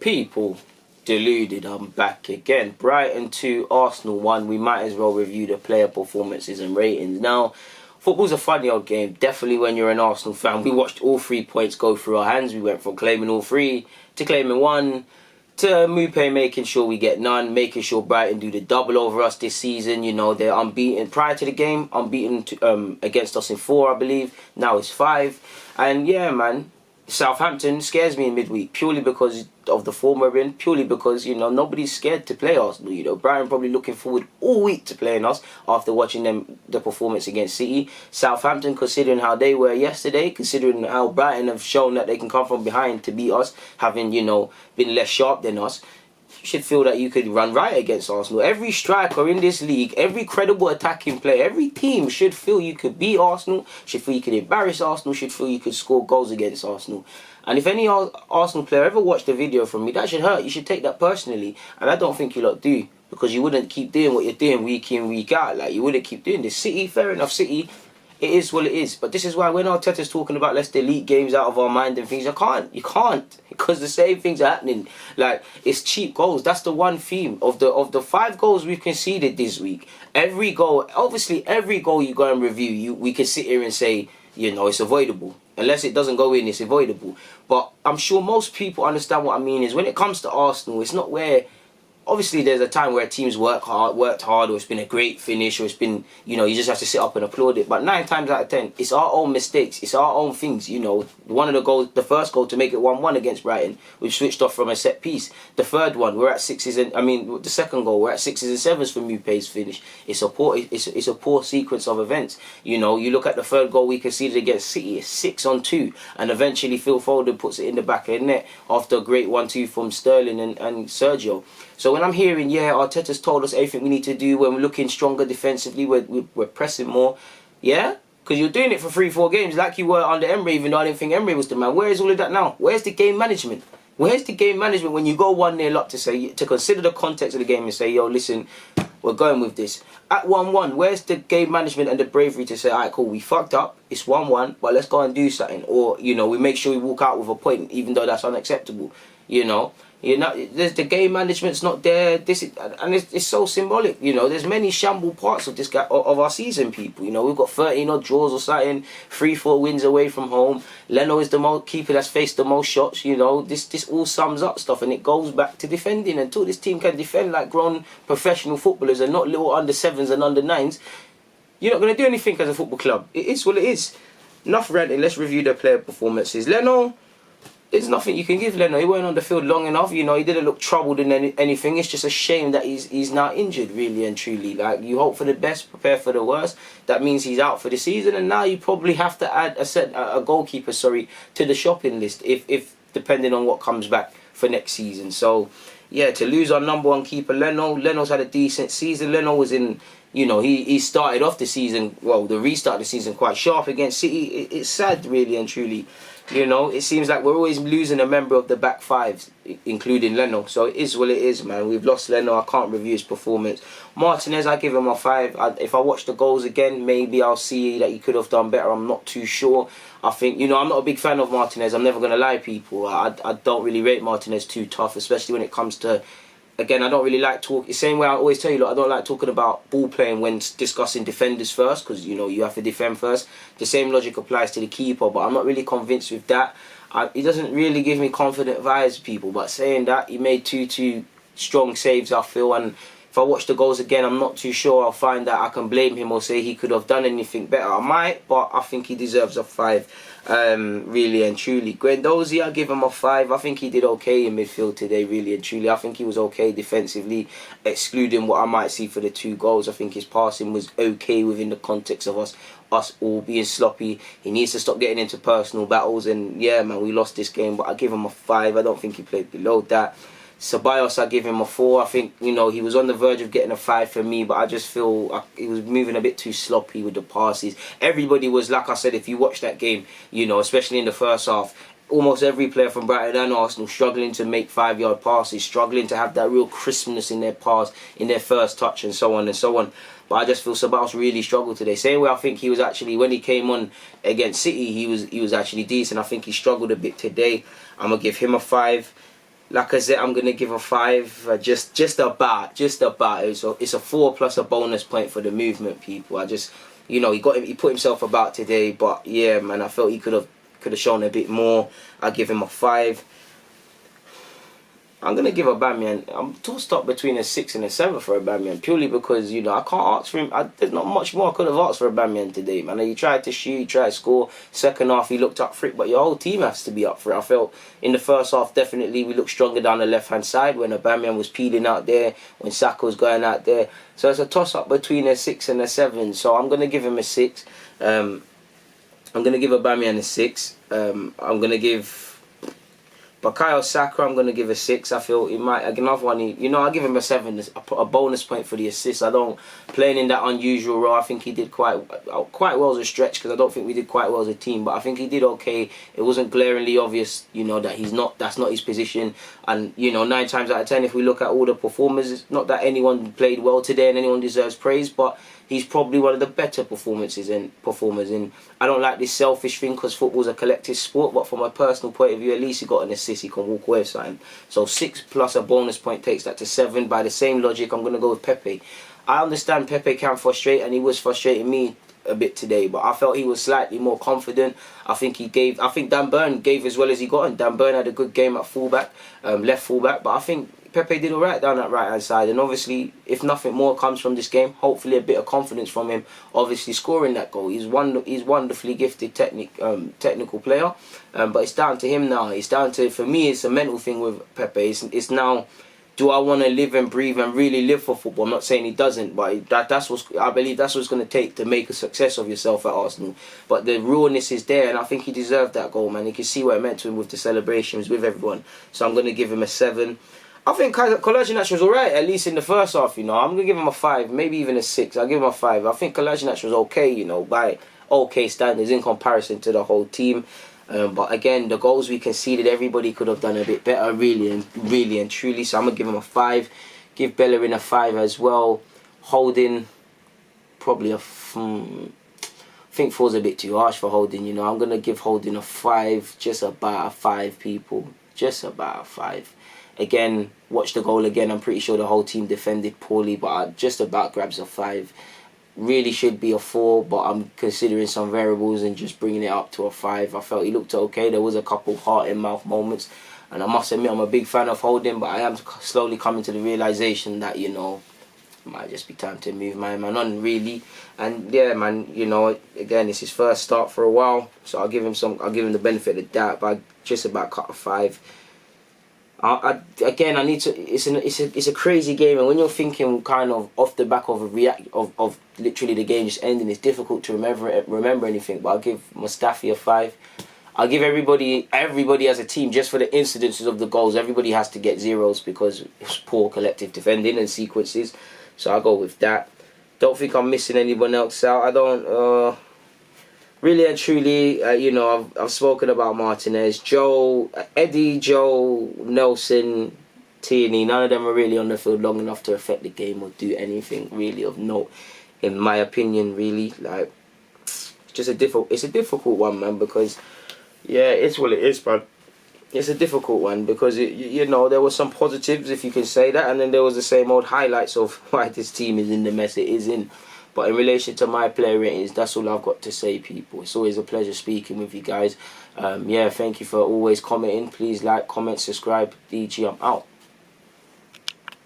People, deluded, I'm back again. Brighton 2, Arsenal 1. We might as well review the player performances and ratings. Now, football's a funny old game, definitely when you're an Arsenal fan. We watched all 3 points go through our hands. We went from claiming all 3 to claiming 1 to Pepe making sure we get none, making sure Brighton do the double over us this season. You know, they're unbeaten. Prior to the game, unbeaten against us in 4, I believe. Now it's 5. And yeah, man, Southampton scares me in midweek purely because of the form we're in, purely because, you know, nobody's scared to play Arsenal. You know, Brighton probably looking forward all week to playing us after watching the performance against City. Southampton, considering how they were yesterday, considering how Brighton have shown that they can come from behind to beat us, having, you know, been less sharp than us, should feel that you could run right against Arsenal. Every striker in this league, every credible attacking player, every team should feel you could beat Arsenal, should feel you could embarrass Arsenal, should feel you could score goals against Arsenal. And if any Arsenal player ever watched a video from me, that should hurt. You should take that personally. And I don't think you lot do, because you wouldn't keep doing what you're doing week in, week out. Like, you wouldn't keep doing this. City, fair enough, City, it is what it is. But this is why when ARTETA's talking about let's delete games out of our mind and things, you can't. Because the same things are happening. Like, it's cheap goals. That's the one theme. Of the 5 goals we've conceded this week, every goal, obviously every goal you go and review, we can sit here and say, you know, it's avoidable. Unless it doesn't go in, it's avoidable. But I'm sure most people understand what I mean is when it comes to Arsenal, it's not where... Obviously, there's a time where teams worked hard, or it's been a great finish, or it's been, you know, you just have to sit up and applaud it. But 9 times out of 10, it's our own mistakes. It's our own things, you know. One of the goals, the first goal to make it 1-1 against Brighton, we've switched off from a set piece. The third one, we're at 6s, and the second goal, we're at 6s and 7s for Pepe's finish. It's a poor sequence of events. You know, you look at the third goal we conceded against City, it's 6-on-2, and eventually Phil Foden puts it in the back of the net after a great 1-2 from Sterling and Sergio. So when I'm hearing, yeah, Arteta's told us everything we need to do when we're looking stronger defensively, we're pressing more, yeah? Because you're doing it for 3-4 games like you were under Emery, even though I didn't think Emery was the man. Where is all of that now? Where's the game management? Where's the game management when you go 1-0 up to consider the context of the game and say, yo, listen, we're going with this. At 1-1, where's the game management and the bravery to say, all right, cool, we fucked up, it's 1-1, but let's go and do something. Or, you know, we make sure we walk out with a point, even though that's unacceptable, you know. You know, there's the game management's not there. It's so symbolic. You know, there's many shamble parts of this guy of our season. People, you know, we've got 13 odd draws or something, 3-4 wins away from home. Leno is the keeper that's faced the most shots. You know, this all sums up stuff, and it goes back to defending. Until this team can defend like grown professional footballers and not little under 7s and under 9s, you're not going to do anything as a football club. It is what it is. Enough ranting. Let's review the player performances. Leno. There's nothing you can give Leno. He weren't on the field long enough. You know, he didn't look troubled in anything. It's just a shame that he's now injured, really and truly. Like, you hope for the best, prepare for the worst. That means he's out for the season, and now you probably have to add a goalkeeper, to the shopping list if depending on what comes back for next season. So, yeah, to lose our number 1 keeper, Leno's had a decent season. Leno was in, you know, he started off the season, well, the restart of the season quite sharp against City. It's sad, really and truly. You know, it seems like we're always losing a member of the back 5s, including Leno. So it is what it is, man. We've lost Leno. I can't review his performance. Martinez, I give him a 5. If I watch the goals again, maybe I'll see that he could have done better. I'm not too sure. I think, you know, I'm not a big fan of Martinez. I'm never going to lie, people. I don't really rate Martinez too tough, especially when it comes to... Again, I don't really like talk. The same way I always tell you, look, I don't like talking about ball playing when discussing defenders first, because, you know, you have to defend first. The same logic applies to the keeper, but I'm not really convinced with that. He doesn't really give me confident vibes, people. But saying that, he made two strong saves, I feel, and if I watch the goals again, I'm not too sure I'll find that I can blame him or say he could have done anything better. I might, but I think he deserves a 5, really and truly. Guendouzi, I give him a 5. I think he did okay in midfield today, really and truly. I think he was okay defensively, excluding what I might see for the 2 goals. I think his passing was okay within the context of us all being sloppy. He needs to stop getting into personal battles, and yeah, man, we lost this game, but I give him a 5. I don't think he played below that. Ceballos, I give him a 4. I think, you know, he was on the verge of getting a 5 for me, but I just feel he was moving a bit too sloppy with the passes. Everybody was, like I said, if you watch that game, you know, especially in the first half, almost every player from Brighton and Arsenal struggling to make 5-yard passes, struggling to have that real crispness in their pass, in their first touch, and so on and so on. But I just feel Ceballos really struggled today. Same way I think he was actually, when he came on against City, he was actually decent. I think he struggled a bit today. I'm going to give him a 5. Lacazette, I'm gonna give a 5. Just about. It's a 4 plus a bonus point for the movement, people. I just, you know, he put himself about today, but yeah, man, I felt he could have shown a bit more. I give him a 5. I'm gonna give Aubameyang. I'm tossed up between a 6 and a 7 for Aubameyang, purely because, you know, I can't ask for him. There's not much more I could have asked for Aubameyang today, man. He tried to shoot, he tried to score. Second half, he looked up for it, but your whole team has to be up for it. I felt in the first half, definitely we looked stronger down the left hand side when Aubameyang was peeling out there, when Saka was going out there. So it's a toss up between a 6 and a 7. So I'm gonna give him a 6. I'm gonna give Aubameyang a 6. I'm gonna give Bukayo Saka, I'm going to give a 6. I feel he might, another one, you know, I'll give him a 7. A bonus point for the assist. I don't, playing in that unusual role, I think he did quite well as a stretch, because I don't think we did quite well as a team, but I think he did okay. It wasn't glaringly obvious, you know, that that's not his position. And, you know, 9 times out of 10, if we look at all the performers, it's not that anyone played well today and anyone deserves praise, but he's probably one of the better performers. And I don't like this selfish thing, because football's a collective sport, but from a personal point of view, at least he got an assist, he can walk away with something. So 6 plus a bonus point takes that to 7. By the same logic, I'm going to go with Pepe. I understand Pepe can frustrate, and he was frustrating me a bit today, but I felt he was slightly more confident. I think Dan Burn gave as well as he got, and Dan Burn had a good game at fullback, left fullback, but I think Pepe did alright down that right hand side. And obviously, if nothing more comes from this game, hopefully a bit of confidence from him, obviously scoring that goal. He's wonderfully gifted technical player, but it's down to him now. It's down to, for me, it's a mental thing with Pepe. It's now, do I want to live and breathe and really live for football? I'm not saying he doesn't, but I believe that's what it's going to take to make a success of yourself at Arsenal. But the rawness is there, and I think he deserved that goal, man. You can see what it meant to him with the celebrations, with everyone. So I'm going to give him a 7. I think Kolasinac was alright, at least in the first half, you know. I'm going to give him a 5, maybe even a 6. I'll give him a 5. I think Kolasinac was okay, you know, by okay standards in comparison to the whole team. But again, the goals we conceded, everybody could have done a bit better, really and truly. So I'm going to give him a 5. Give Bellerin a 5 as well. Holding, probably I think 4's a bit too harsh for Holding, you know. I'm going to give Holding a 5, just about a 5, people. Just about a 5. Again, watch the goal again. I'm pretty sure the whole team defended poorly, but I just about grabs a 5. Really should be a 4, but I'm considering some variables and just bringing it up to a 5. I felt he looked okay. There was a couple heart in mouth moments, and I must admit I'm a big fan of Holding, but I am slowly coming to the realization that, you know, it might just be time to move my man on, really. And yeah, man, you know, again, it's his first start for a while, so I'll give him the benefit of the doubt, but I just about cut a 5. Again, I need to. It's a crazy game, and when you're thinking kind of off the back of of literally the game just ending, it's difficult to remember anything. But I'll give Mustafi a 5. I'll give everybody as a team, just for the incidences of the goals. Everybody has to get 0s because it's poor collective defending and sequences. So I'll go with that. Don't think I'm missing anyone else out. I don't. Really and truly, you know, I've spoken about Martinez, Eddie, Joe, Nelson, Tierney. None of them are really on the field long enough to affect the game or do anything really of note, in my opinion. Really, like, it's a difficult one, man. Because yeah, it's what it is, man. It's a difficult one because you know, there were some positives, if you can say that, and then there was the same old highlights of why this team is in the mess it is in. But in relation to my player ratings, that's all I've got to say, people. It's always a pleasure speaking with you guys. Yeah, thank you for always commenting. Please like, comment, subscribe. DG, I'm out.